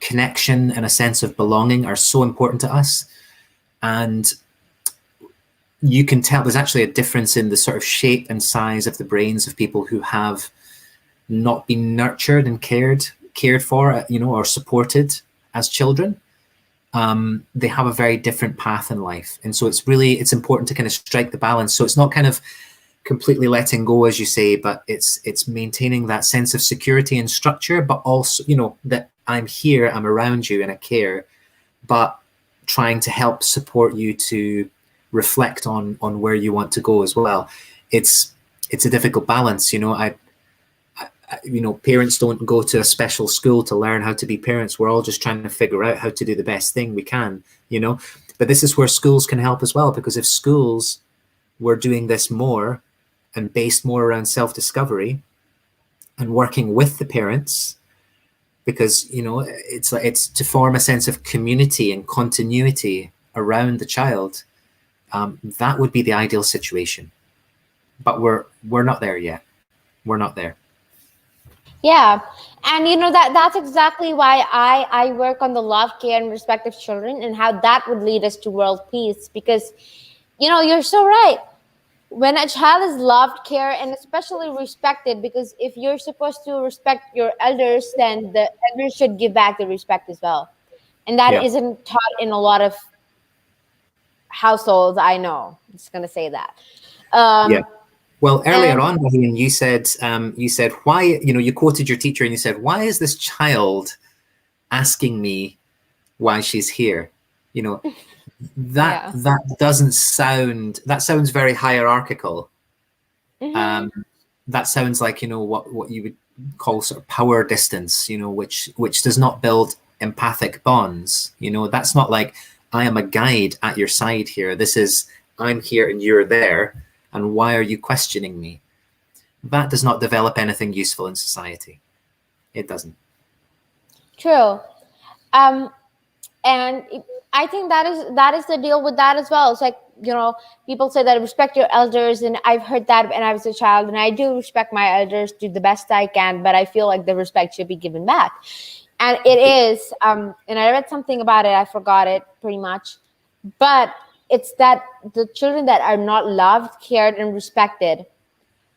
Connection and a sense of belonging are so important to us. And you can tell there's actually a difference in the sort of shape and size of the brains of people who have not been nurtured and cared for, or supported as children. they have a very different path in life. And so it's important to kind of strike the balance. So it's not kind of completely letting go, as you say, but it's maintaining that sense of security and structure, but also, that I'm here, I'm around you, and I care, but trying to help support you to reflect on where you want to go as well. It's a difficult balance. Parents don't go to a special school to learn how to be parents. We're all just trying to figure out how to do the best thing we can, but this is where schools can help as well, because if schools were doing this more and based more around self-discovery and working with the parents, because it's to form a sense of community and continuity around the child, that would be the ideal situation. But we're not there yet. We're not there. Yeah. And that's exactly why I work on the love, care, and respect of children, and how that would lead us to world peace. Because you're so right. When a child is loved, cared, and especially respected, because if you're supposed to respect your elders, then the elders should give back the respect as well. And that isn't taught in a lot of households, I know. I'm just going to say that. Well, earlier on, Raheen, you said why, you quoted your teacher and you said, why is this child asking me why she's here? That sounds very hierarchical. Mm-hmm. That sounds like what you would call sort of power distance, which does not build empathic bonds. That's not like, I am a guide at your side here. This is, I'm here and you're there, and why are you questioning me? That does not develop anything useful in society. It doesn't. True. And I think that is the deal with that as well. It's like, people say that respect your elders, and I've heard that when I was a child, and I do respect my elders, do the best I can, but I feel like the respect should be given back. And it is, and I read something about it, I forgot it pretty much, but it's that the children that are not loved, cared, and respected,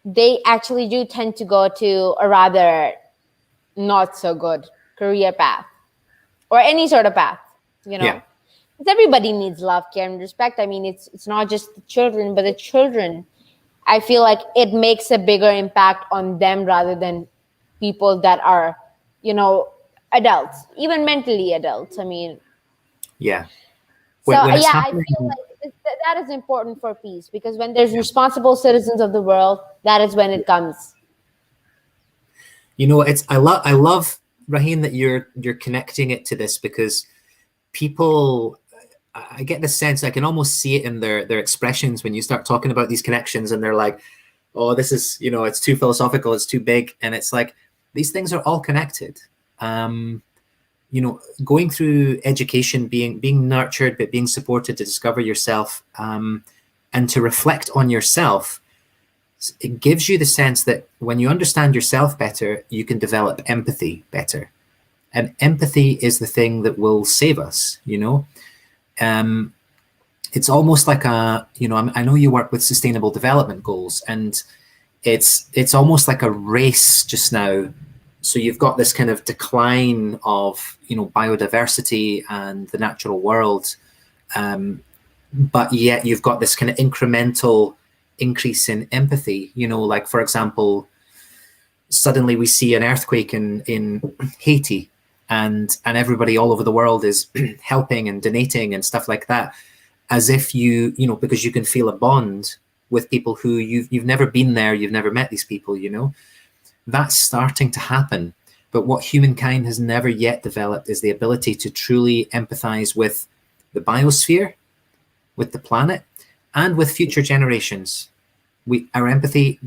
they actually do tend to go to a rather not so good career path or any sort of path, Because everybody needs love, care, and respect. I mean, it's not just the children, but the children, I feel like it makes a bigger impact on them rather than people that are, adults, even mentally adults. I mean, I feel like that is important for peace, because when there's responsible citizens of the world, that is when it comes. I love Raheen that you're connecting it to this, because people, I get the sense, I can almost see it in their expressions when you start talking about these connections, and they're like, oh, this is, it's too philosophical, it's too big. And it's like, these things are all connected. Going through education, being nurtured, but being supported to discover yourself, and to reflect on yourself, it gives you the sense that when you understand yourself better, you can develop empathy better. And empathy is the thing that will save us, It's almost like I know you work with sustainable development goals, and it's almost like a race just now. So you've got this kind of decline of, biodiversity and the natural world, but yet you've got this kind of incremental increase in empathy. Like, for example, suddenly we see an earthquake in Haiti, and everybody all over the world is helping and donating and stuff like that, as if because you can feel a bond with people who you've never been there, you've never met these people. That's starting to happen. But what humankind has never yet developed is the ability to truly empathize with the biosphere, with the planet, and with future generations. Our empathy,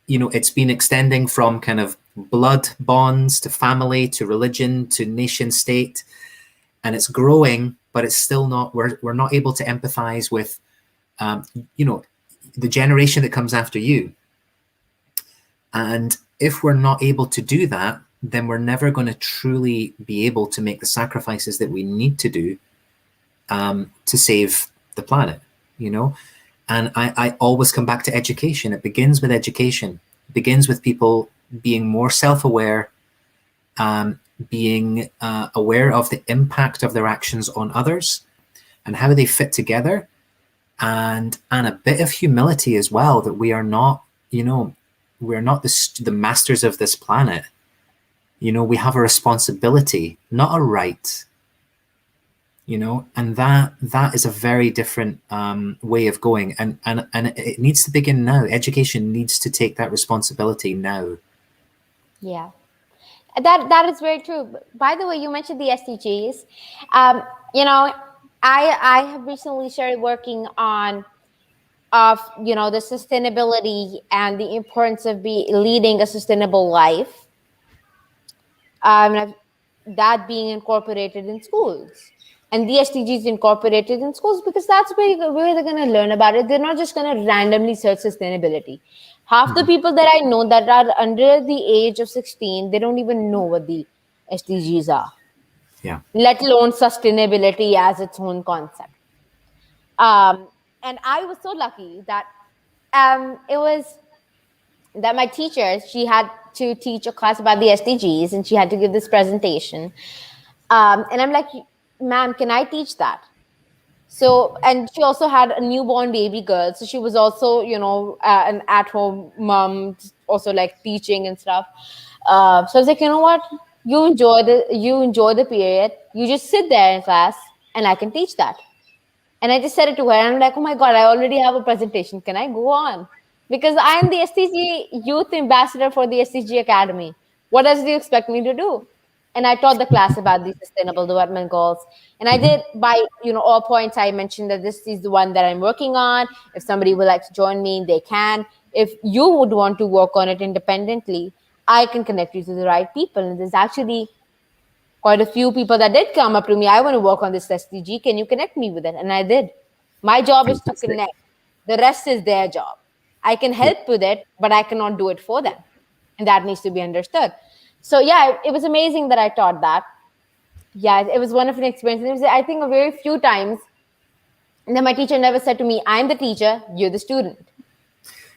it's been extending from kind of blood bonds to family, to religion, to nation state, and it's growing, but it's still not, we're not able to empathize with, the generation that comes after you. And if we're not able to do that, then we're never going to truly be able to make the sacrifices that we need to do to save the planet, And I always come back to education. It begins with education. It begins with people being more self-aware, being aware of the impact of their actions on others and how they fit together, and a bit of humility as well, that we are not, we're not the masters of this planet. We have a responsibility, not a right. And that is a very different way of going, and it needs to begin now. Education needs to take that responsibility now. Yeah, that is very true. By the way, you mentioned the SDGs. You know, I have recently started working on the sustainability and the importance of leading a sustainable life. And that being incorporated in schools, and the SDGs incorporated in schools, because that's where they're going to learn about it. They're not just going to randomly search sustainability. Half the people that I know that are under the age of 16, they don't even know what the SDGs are, Yeah. let alone sustainability as its own concept. And I was so lucky that it was that my teacher, she had to teach a class about the SDGs, and she had to give this presentation. And I'm like, ma'am, can I teach that? So, and she also had a newborn baby girl. So she was also, an at-home mom, also like teaching and stuff. So I was like, you know what? You enjoy the period. You just sit there in class and I can teach that. And I just said it to her, and I'm like, oh my God, I already have a presentation. Can I go on? Because I'm the STG Youth Ambassador for the STG Academy. What else do you expect me to do? And I taught the class about the Sustainable Development Goals. And I did, by all points, I mentioned that this is the one that I'm working on. If somebody would like to join me, they can. If you would want to work on it independently, I can connect you to the right people. And there's actually quite a few people that did come up to me. I want to work on this SDG. Can you connect me with it? And I did. My job is to Fantastic. connect. The rest is their job. I can help with it, but I cannot do it for them. And that needs to be understood. So yeah, it was amazing that I taught that. Yeah, it was wonderful experience. It was, I think, a very few times. And then my teacher never said to me, I'm the teacher, you're the student.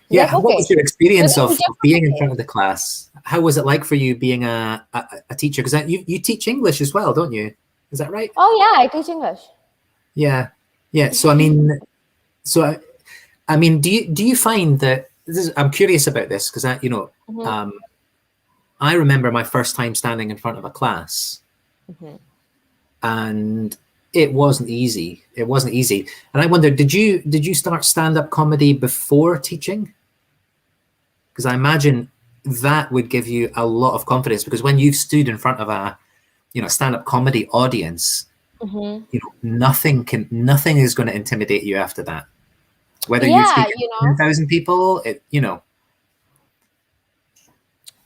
Yeah. Like, What okay. was your experience So of being in front of the class? How was it like for you being a teacher? Because you teach English as well, don't you? Is that right? Oh yeah, I teach English. Yeah. Yeah. So I mean, do you find that I'm curious about this, because I remember my first time standing in front of a class, and it wasn't easy. It wasn't easy. And I wonder, did you start stand-up comedy before teaching? Because I imagine that would give you a lot of confidence, because when you've stood in front of a stand-up comedy audience, nothing is going to intimidate you after that. Whether you're speaking to 10,000 people,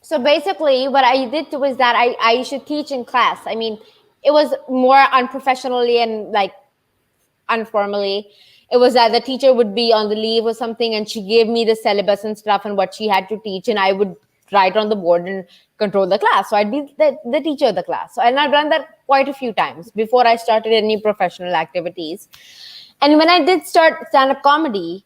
So basically, what I did was that I should teach in class. I mean, it was more unprofessionally and like informally. It was that the teacher would be on the leave or something, and she gave me the syllabus and stuff and what she had to teach, and I would write on the board and control the class. So I'd be the teacher of the class. So, and I've done that quite a few times before I started any professional activities. And when I did start stand-up comedy,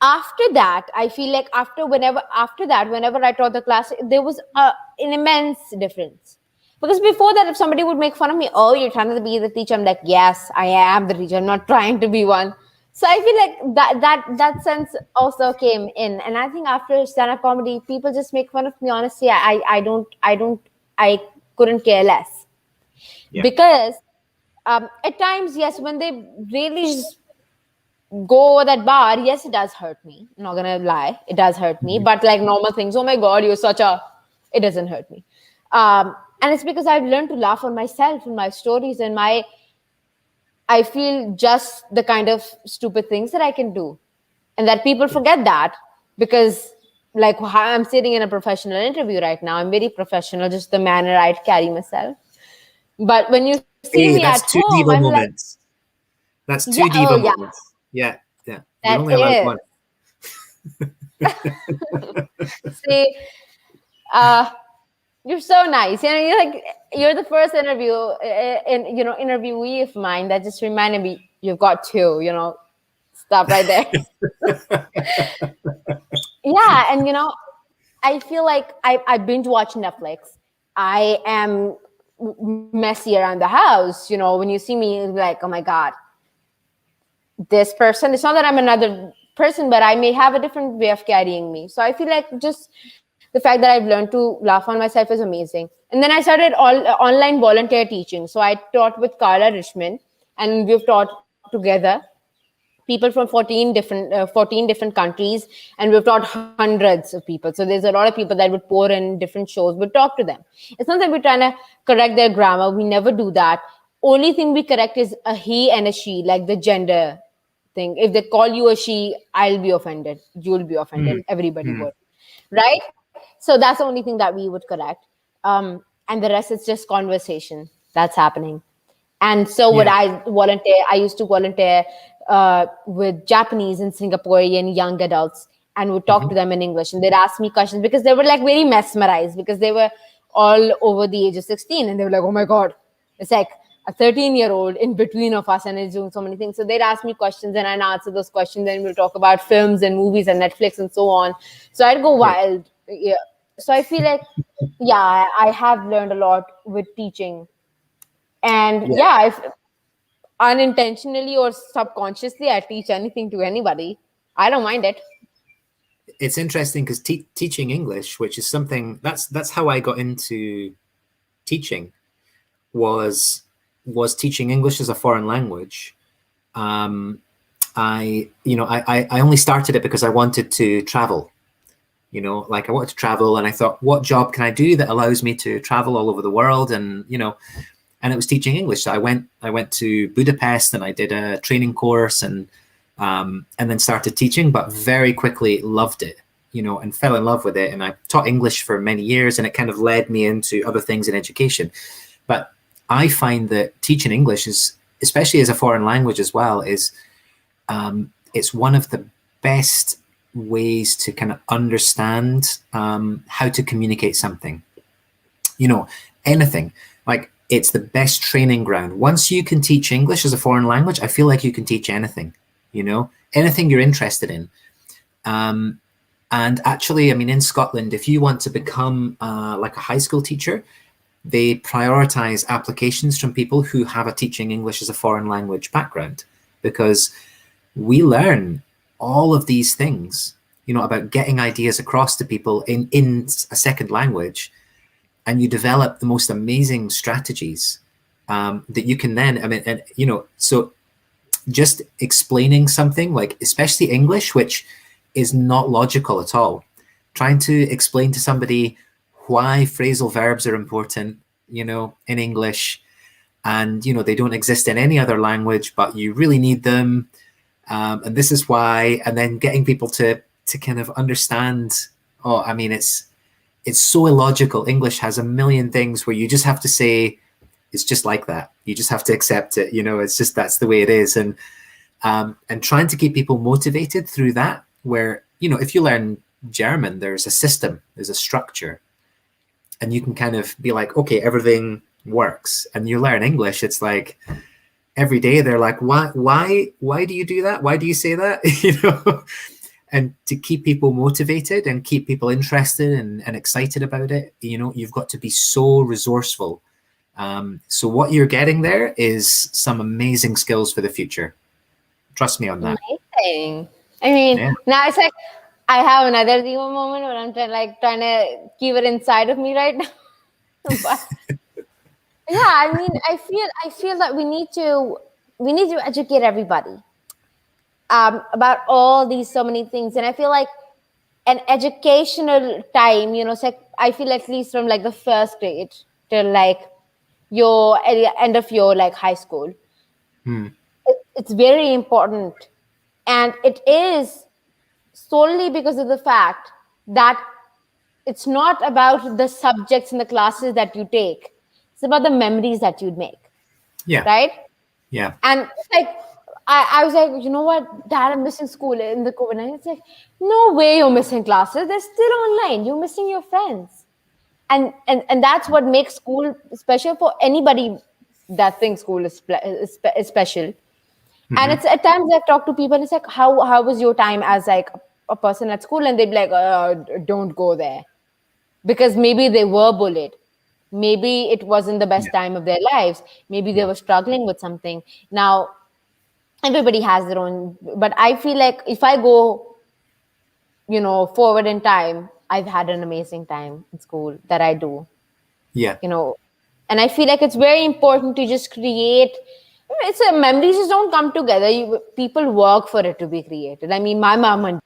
after that, I feel like whenever I taught the class, there was an immense difference. Because before that, if somebody would make fun of me, oh, you're trying to be the teacher, I'm like, yes, I am the teacher. I'm not trying to be one. So I feel like that sense also came in. And I think after stand-up comedy, people just make fun of me. Honestly, I couldn't care less. Yeah. Because at times, yes, when they really just go over that bar, yes, it does hurt me. I'm not gonna lie, it does hurt me. But like normal things, oh my God, it doesn't hurt me. And it's because I've learned to laugh on myself and my stories, and I feel just the kind of stupid things that I can do, and that people forget that, because like how I'm sitting in a professional interview right now, I'm very professional, just the manner I carry myself. But when you see me at that's two home, diva I'm like, moments. That's two yeah, oh diva yeah, moments. Yeah. You're that only allowed one. See, you're so nice. You're the first interviewee of mine that just reminded me you've got two. Stop right there. Yeah, and I feel like I binge watch Netflix. I am messy around the house. When you see me, it's like, oh my God, this person. It's not that I'm another person, but I may have a different way of carrying me. So I feel like just the fact that I've learned to laugh on myself is amazing. And then I started online volunteer teaching. So I taught with Carla Richmond, and we've taught together people from 14 different countries, and we've taught hundreds of people. So there's a lot of people that would pour in different shows, would talk to them. It's not that we're trying to correct their grammar. We never do that. Only thing we correct is a he and a she, like the gender thing. If they call you a she, I'll be offended, you'll be offended, everybody would, right? So that's the only thing that we would correct. And the rest is just conversation that's happening. And so what I used to volunteer with Japanese and Singaporean young adults, and would talk to them in English, and they'd ask me questions because they were like very mesmerized, because they were all over the age of 16, and they were like, oh my God, it's like a 13-year-old in between of us and is doing so many things. So they'd ask me questions and I'd answer those questions, and we'll talk about films and movies and Netflix and so on. So I'd go wild. Yeah. So I feel like, I have learned a lot with teaching. And if unintentionally or subconsciously I teach anything to anybody, I don't mind it. It's interesting because teaching English, which is something that's how I got into teaching, was teaching English as a foreign language. I only started it because I wanted to travel. Like I wanted to travel, and I thought, what job can I do that allows me to travel all over the world? And and it was teaching English. So I went to Budapest, and I did a training course, and then started teaching, but very quickly loved it, and fell in love with it. And I taught English for many years, and it kind of led me into other things in education. But I find that teaching English is, especially as a foreign language as well, is it's one of the best ways to kind of understand how to communicate something. Anything. Like, it's the best training ground. Once you can teach English as a foreign language, I feel like you can teach anything, anything you're interested in. And actually, I mean, in Scotland, if you want to become like a high school teacher, they prioritize applications from people who have a teaching English as a foreign language background, because we learn all of these things, about getting ideas across to people in a second language. And you develop the most amazing strategies that you can then, so just explaining something, like especially English, which is not logical at all, trying to explain to somebody why phrasal verbs are important, in English, and, they don't exist in any other language, but you really need them. And this is why, and then getting people to kind of understand, it's so illogical. English has a million things where you just have to say, it's just like that. You just have to accept it. It's just, that's the way it is. And trying to keep people motivated through that, where, if you learn German, there's a system, there's a structure, and you can kind of be like, okay, everything works. And you learn English, it's like every day they're like, why do you do that? Why do you say that? And to keep people motivated and keep people interested and excited about it, you've got to be so resourceful. So what you're getting there is some amazing skills for the future. Trust me on that. Amazing. I mean, now it's like I have another Zemo moment where I'm trying to keep it inside of me right now. But I mean, I feel that we need to educate everybody about all these so many things. And I feel like an educational time, it's like, I feel at least from like the first grade till like your at the end of your like high school, it's very important. And it is solely because of the fact that it's not about the subjects in the classes that you take. It's about the memories that you'd make. Yeah. Right? Yeah. And it's like, I was like, you know what, Dad, I'm missing school in the COVID-19. It's like, no way you're missing classes. They're still online. You're missing your friends. And that's what makes school special for anybody that thinks school is special. And it's at times I've talked to people and it's like, how was your time as like a person at school? And they'd be like, don't go there. Because maybe they were bullied. Maybe it wasn't the best time of their lives. Maybe they were struggling with something. Now, everybody has their own, but I feel like if I go, forward in time, I've had an amazing time in school that I do, Yeah. and I feel like it's very important to just create. It's a memories just don't come together. People work for it to be created. I mean, my mom and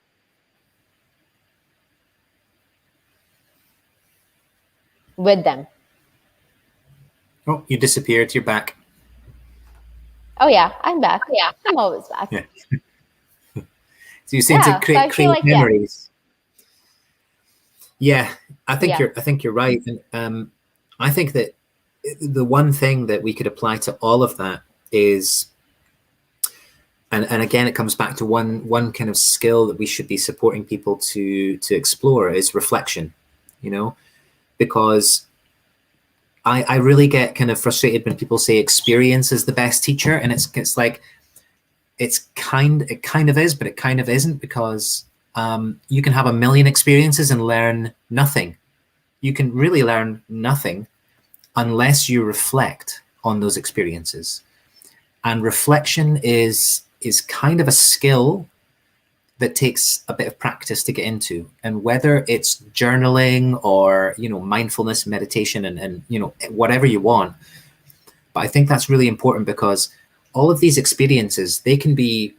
with them. Oh, you disappeared. You're back. Oh yeah, I'm back. Yeah, I'm always back. Yeah. So you seem to So I feel create like memories. Yeah, I think Yeah. you're right, and I think that the one thing that we could apply to all of that is, and again, it comes back to one kind of skill that we should be supporting people to explore is reflection. Because I really get kind of frustrated when people say experience is the best teacher, and it's like it kind of is, but it kind of isn't, because you can have a million experiences and learn nothing. You can really learn nothing unless you reflect on those experiences. And reflection is kind of a skill that takes a bit of practice to get into. And whether it's journaling or, mindfulness, meditation, and whatever you want. But I think that's really important, because all of these experiences, they can be,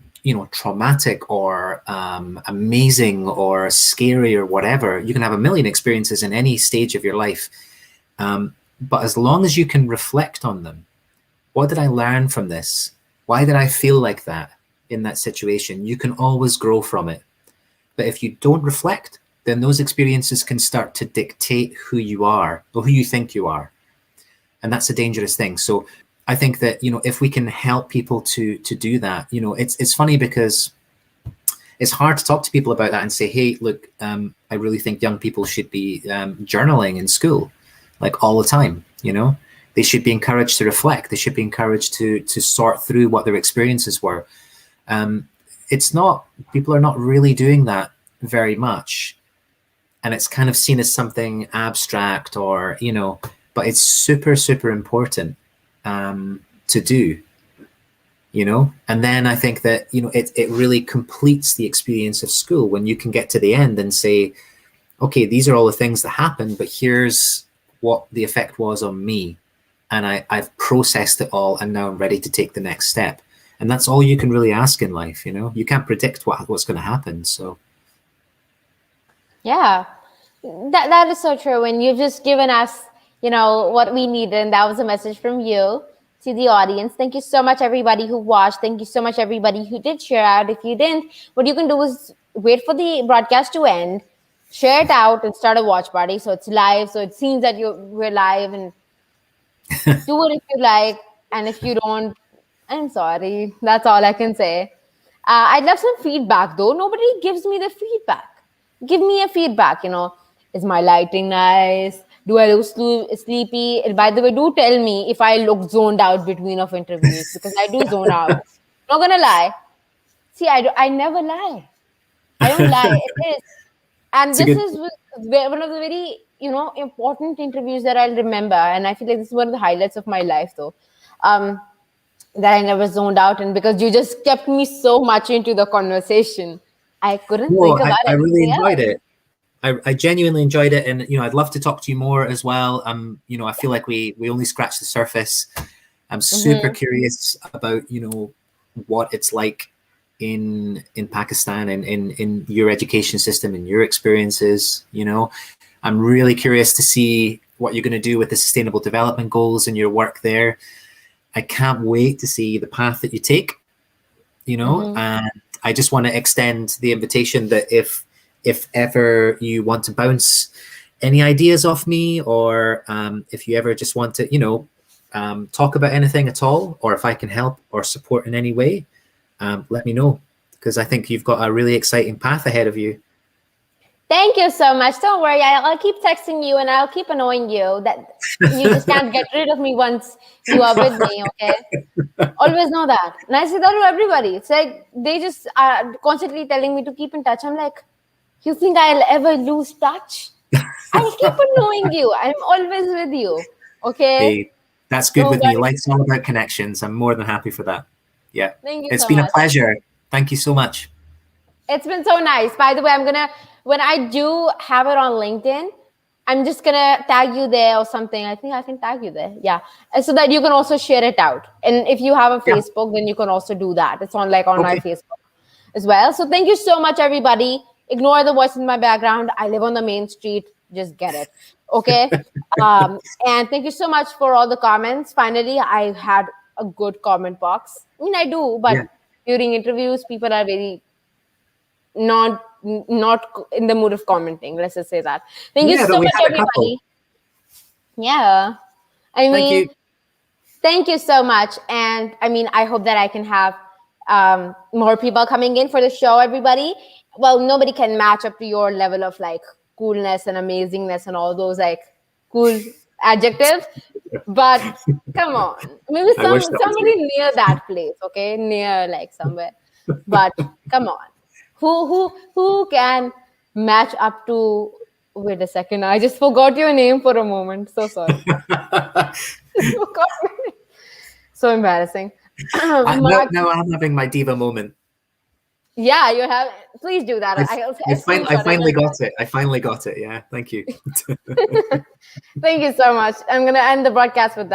traumatic or amazing or scary or whatever. You can have a million experiences in any stage of your life. But as long as you can reflect on them, what did I learn from this? Why did I feel like that in that situation? You can always grow from it. But if you don't reflect, then those experiences can start to dictate who you are or who you think you are. And that's a dangerous thing. So I think that, if we can help people to do that, it's funny because it's hard to talk to people about that and say, hey, look, I really think young people should be journaling in school, like all the time. They should be encouraged to reflect. They should be encouraged to sort through what their experiences were. It's not, people are not really doing that very much. And it's kind of seen as something abstract or, but it's super, super important to do, and then I think that, it really completes the experience of school when you can get to the end and say, okay, these are all the things that happened, but here's what the effect was on me. And I've processed it all, and now I'm ready to take the next step. And that's all you can really ask in life. You can't predict what's going to happen. So Yeah, that is so true. When you've just given us, what we needed, and that was a message from you to the audience. Thank you so much, everybody who watched. Thank you so much, everybody who did share out. If you didn't, what you can do is wait for the broadcast to end, share it out, and start a watch party. So it's live. So it seems that we're live, and do it if you like. And if you don't, I'm sorry. That's all I can say. I'd love some feedback, though. Nobody gives me the feedback. Give me a feedback, Is my lighting nice? Do I look sleepy? And by the way, do tell me if I look zoned out between of interviews, because I do zone out. Not gonna lie. See, I never lie. I don't lie. It is. And this is one of the very, important interviews that I'll remember. And I feel like this is one of the highlights of my life, though. That I never zoned out, and because you just kept me so much into the conversation, I couldn't think about I really anything enjoyed else. it. I genuinely enjoyed it, and I'd love to talk to you more as well. I feel like we only scratched the surface. I'm super curious about what it's like in Pakistan and in your education system and your experiences. I'm really curious to see what you're going to do with the Sustainable Development Goals and your work there. I can't wait to see the path that you take. And I just want to extend the invitation that if ever you want to bounce any ideas off me, or if you ever just want to, talk about anything at all, or if I can help or support in any way, let me know, because I think you've got a really exciting path ahead of you. Thank you so much. Don't worry. I'll keep texting you and I'll keep annoying you. That you just can't get rid of me once you are with me, okay? Always know that. And I say that to everybody. It's like they just are constantly telling me to keep in touch. I'm like, you think I'll ever lose touch? I'll keep annoying you. I'm always with you. Okay. That's good Don't with me. worry. Life's all about connections. I'm more than happy for that. Yeah. Thank you It's so been a much. pleasure. Thank you so much. It's been so nice. By the way, when I do have it on LinkedIn, I'm just gonna tag you there or something. I think I can tag you there. Yeah. And so that you can also share it out. And if you have a Yeah. Facebook, then you can also do that. It's on my Okay. Facebook as well. So thank you so much, everybody. Ignore the voice in my background. I live on the main street. Just get it. Okay. And thank you so much for all the comments. Finally, I had a good comment box. I mean, I do, but Yeah. during interviews, people are very not in the mood of commenting. Let's just say that. Thank you Yeah, but so we much, had a couple. everybody. Yeah. I Thank mean, you. thank you so much. And I mean, I hope that I can have more people coming in for the show, everybody. Well, nobody can match up to your level of like coolness and amazingness and all those like cool adjectives. But come on, maybe I wish that was somebody near that place, okay? Near like somewhere. But come on. Who can match up to wait a second, I just forgot your name for a moment. So sorry. Forgot your name. So embarrassing. Mark, now I'm having my diva moment. yeah, you have. Please do that. I'll I screenshot finally it. got it. I finally got it. Yeah. Thank you. Thank you so much. I'm gonna end the broadcast with that.